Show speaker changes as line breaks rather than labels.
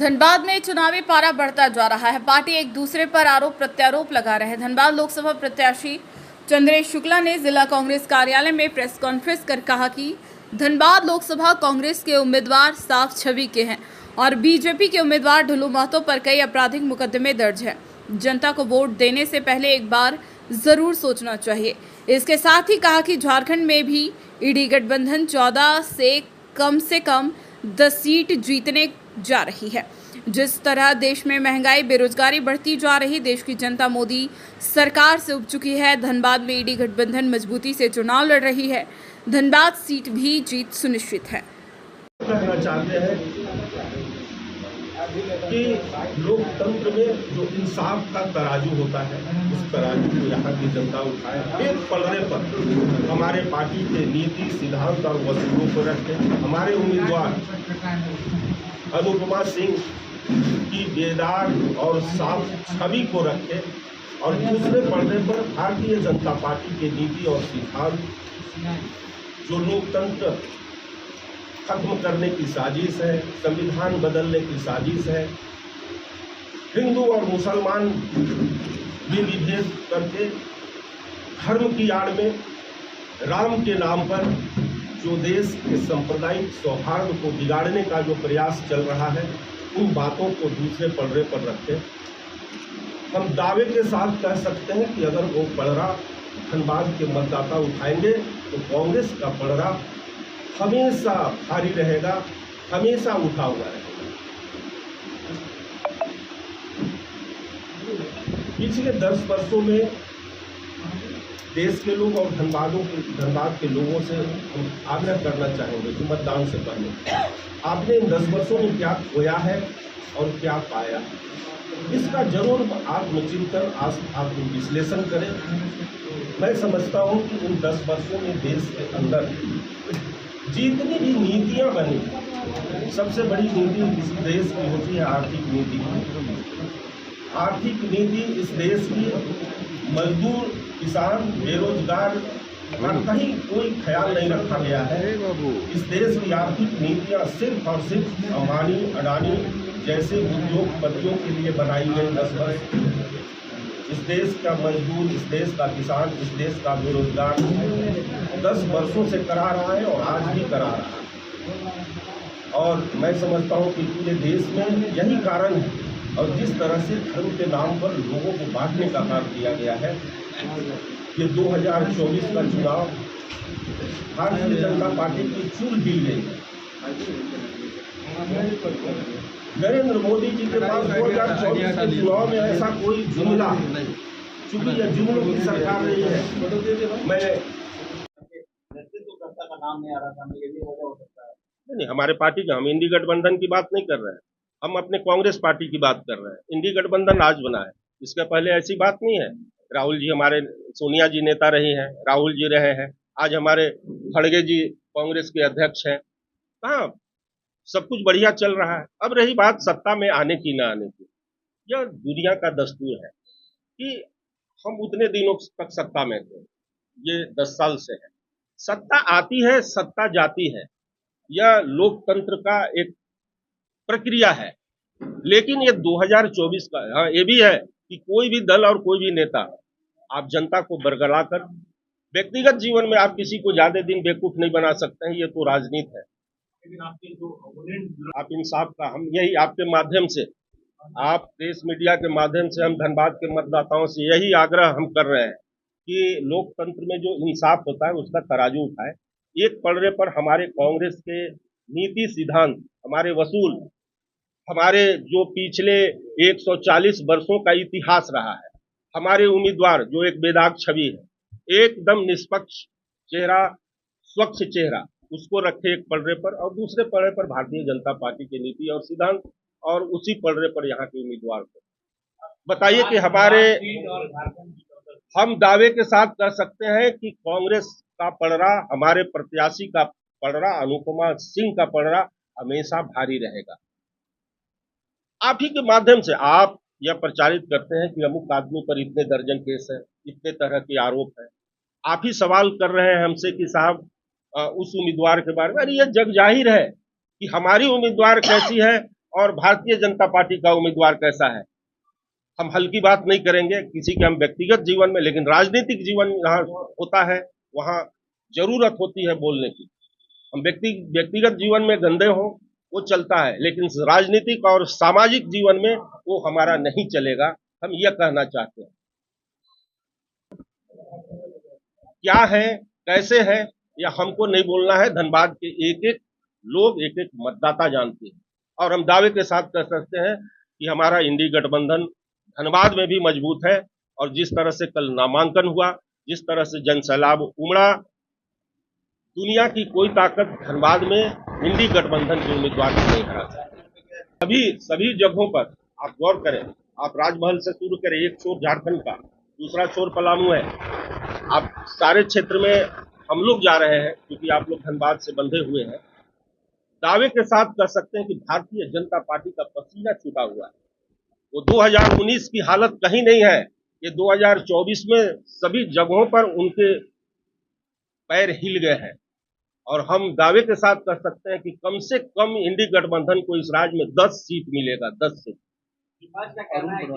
धनबाद में चुनावी पारा बढ़ता जा रहा है। पार्टी एक दूसरे पर आरोप प्रत्यारोप लगा रहे हैं। धनबाद लोकसभा प्रत्याशी चंद्रेश शुक्ला ने जिला कांग्रेस कार्यालय में प्रेस कॉन्फ्रेंस कर कहा कि धनबाद लोकसभा कांग्रेस के उम्मीदवार साफ छवि के हैं और बीजेपी के उम्मीदवार ढुलू महतो पर कई आपराधिक मुकदमे दर्ज है। जनता को वोट देने से पहले एक बार जरूर सोचना चाहिए। इसके साथ ही कहा कि झारखंड में भी ईडी गठबंधन 14 से कम 10 सीट जीतने जा रही है। जिस तरह देश में महंगाई बेरोजगारी बढ़ती जा रही, देश की जनता मोदी सरकार से उब चुकी है। धनबाद में ईडी गठबंधन मजबूती से चुनाव लड़ रही है। धनबाद सीट भी जीत सुनिश्चित है।
कहना चाहते हैं कि लोकतंत्र में जो इंसाफ का तराजू होता है, उस तराजू को यहाँ की जनता उठाए। एक पलड़े पर हमारे पार्टी के नीति, सिद्धांत और वसूलों को रखते हमारे उम्मीदवार अनुपमा सिंह की बेदार और साफ छवि को रखे और दूसरे पलड़े पर भारतीय जनता पार्टी के नीति और सिद्धांत, जो लोकतंत्र खत्म करने की साजिश है, संविधान बदलने की साजिश है, हिंदू और मुसलमान भी विभेद करके धर्म की आड़ में राम के नाम पर जो देश के सांप्रदायिक सौहार्द को बिगाड़ने का जो प्रयास चल रहा है, उन बातों को दूसरे पलड़े पर रखते हम दावे के साथ कह सकते हैं कि अगर वो पलड़ा धनबाद के मतदाता उठाएंगे तो कांग्रेस का पलड़ा हमेशा भारी रहेगा, हमेशा उठा हुआ रहेगा। पिछले 10 वर्षों में देश के लोग और धनबाद के लोगों से हम आग्रह करना चाहेंगे कि मतदान से पहले आपने इन 10 वर्षों में क्या खोया है और क्या पाया, इसका जरूर आत्मचिंतन, आत्मविश्लेषण करें। मैं समझता हूं कि इन 10 वर्षों में देश के अंदर जितनी भी नीतियां बनी, सबसे बड़ी नीति इस देश की होती है आर्थिक नीति। आर्थिक नीति इस देश की मजदूर, किसान, बेरोजगार का कहीं कोई ख्याल नहीं रखा गया है। इस देश की आर्थिक नीतियां सिर्फ और सिर्फ अंबानी, अडानी जैसे उद्योगपतियों के लिए बनाई गई 10 वर्ष। इस देश का मजदूर, इस देश का किसान, इस देश का बेरोजगार 10 वर्षों से करा रहा है और आज भी करा रहा है। और मैं समझता हूँ कि पूरे देश में यही कारण है। और जिस तरह से धर्म के नाम पर लोगों को बांटने का काम किया गया है, ये 2024 का चुनाव भारतीय जनता पार्टी की चूल हिल गई है। नरेंद्र मोदी जी के पास 2024 के चुनाव में ऐसा कोई जुमला, चूंकि यह जुमलों की सरकार नहीं है। मैं नेतृत्वकर्ता का नाम नहीं आ रहा था, ये भी वजह हो सकता है। नहीं, हमारे पार्टी का, हम इंडी गठबंधन की बात नहीं कर रहे हैं, हम अपने कांग्रेस पार्टी की बात कर रहे हैं। इंडी गठबंधन आज बना है, इसके पहले ऐसी बात नहीं है। राहुल जी हमारे, सोनिया जी नेता रही हैं, राहुल जी रहे हैं, आज हमारे खड़गे जी कांग्रेस के अध्यक्ष हैं। कहाँ सब कुछ बढ़िया चल रहा है। अब रही बात सत्ता में आने की ना आने की, यह दुनिया का दस्तूर है कि हम उतने दिनों तक सत्ता में थे, ये 10 साल से है। सत्ता आती है, सत्ता जाती है, यह लोकतंत्र का एक प्रक्रिया है। लेकिन ये 2024 का, हाँ ये भी है कि कोई भी दल और कोई भी नेता आप जनता को बरगला कर, व्यक्तिगत जीवन में आप किसी को ज्यादा दिन बेवकूफ नहीं बना सकते हैं, ये तो राजनीति है। लेकिन आपके जो आप इंसाफ का, हम यही आपके माध्यम से, आप प्रेस मीडिया के माध्यम से हम धनबाद के मतदाताओं से यही आग्रह हम कर रहे हैं कि लोकतंत्र में जो इंसाफ होता है उसका तराजू उठाए। एक पलड़े पर हमारे कांग्रेस के नीति, सिद्धांत, हमारे वसूल, हमारे जो पिछले 140 वर्षों का इतिहास रहा है, हमारे उम्मीदवार जो एक बेदाग छवि है, एकदम निष्पक्ष चेहरा, स्वच्छ चेहरा, उसको रखे एक पलड़े पर, और दूसरे पलड़े पर भारतीय जनता पार्टी की नीति और सिद्धांत, और उसी पलड़े पर यहाँ के उम्मीदवार को बताइए कि हमारे, हम दावे के साथ कह सकते हैं कि कांग्रेस का पलड़ा, हमारे प्रत्याशी का पलड़ा, अनुपमा सिंह का पलड़ा हमेशा भारी रहेगा। आप ही के माध्यम से आप यह प्रचारित करते हैं कि अमुक आदमी पर इतने दर्जन केस है, इतने तरह के आरोप है। आप ही सवाल कर रहे हैं हमसे कि साहब उस उम्मीदवार के बारे में। अरे ये जग जाहिर है कि हमारी उम्मीदवार कैसी है और भारतीय जनता पार्टी का उम्मीदवार कैसा है। हम हल्की बात नहीं करेंगे किसी के हम व्यक्तिगत जीवन में, लेकिन राजनीतिक जीवन जहाँ होता है वहाँ जरूरत होती है बोलने की। हम व्यक्तिगत जीवन में गंदे हों वो चलता है, लेकिन राजनीतिक और सामाजिक जीवन में वो हमारा नहीं चलेगा। हम यह कहना चाहते हैं। क्या है कैसे है या हमको नहीं बोलना है, धनबाद के एक एक लोग एक एक मतदाता जानते हैं। और हम दावे के साथ कह सकते हैं कि हमारा इंडी गठबंधन धनबाद में भी मजबूत है। और जिस तरह से कल नामांकन हुआ, जिस तरह से जन सैलाब उमड़ा, दुनिया की कोई ताकत धनबाद में इंडी गठबंधन के उम्मीदवार को नहीं हरा सकती। सभी जगहों पर आप गौर करें, आप राजमहल से शुरू करें, एक छोर झारखंड का, दूसरा छोर पलामू है, आप सारे क्षेत्र में हम लोग जा रहे हैं क्योंकि आप लोग धनबाद से बंधे हुए हैं। दावे के साथ कह सकते हैं कि भारतीय जनता पार्टी का पसीना छूटा हुआ है। वो 2019 की हालत कहीं नहीं है। ये 2024 में सभी जगहों पर उनके पैर हिल गए हैं। और हम दावे के साथ कह सकते हैं कि कम से कम इंडी गठबंधन को इस राज्य में 10 सीट मिलेगा, 10 सीट।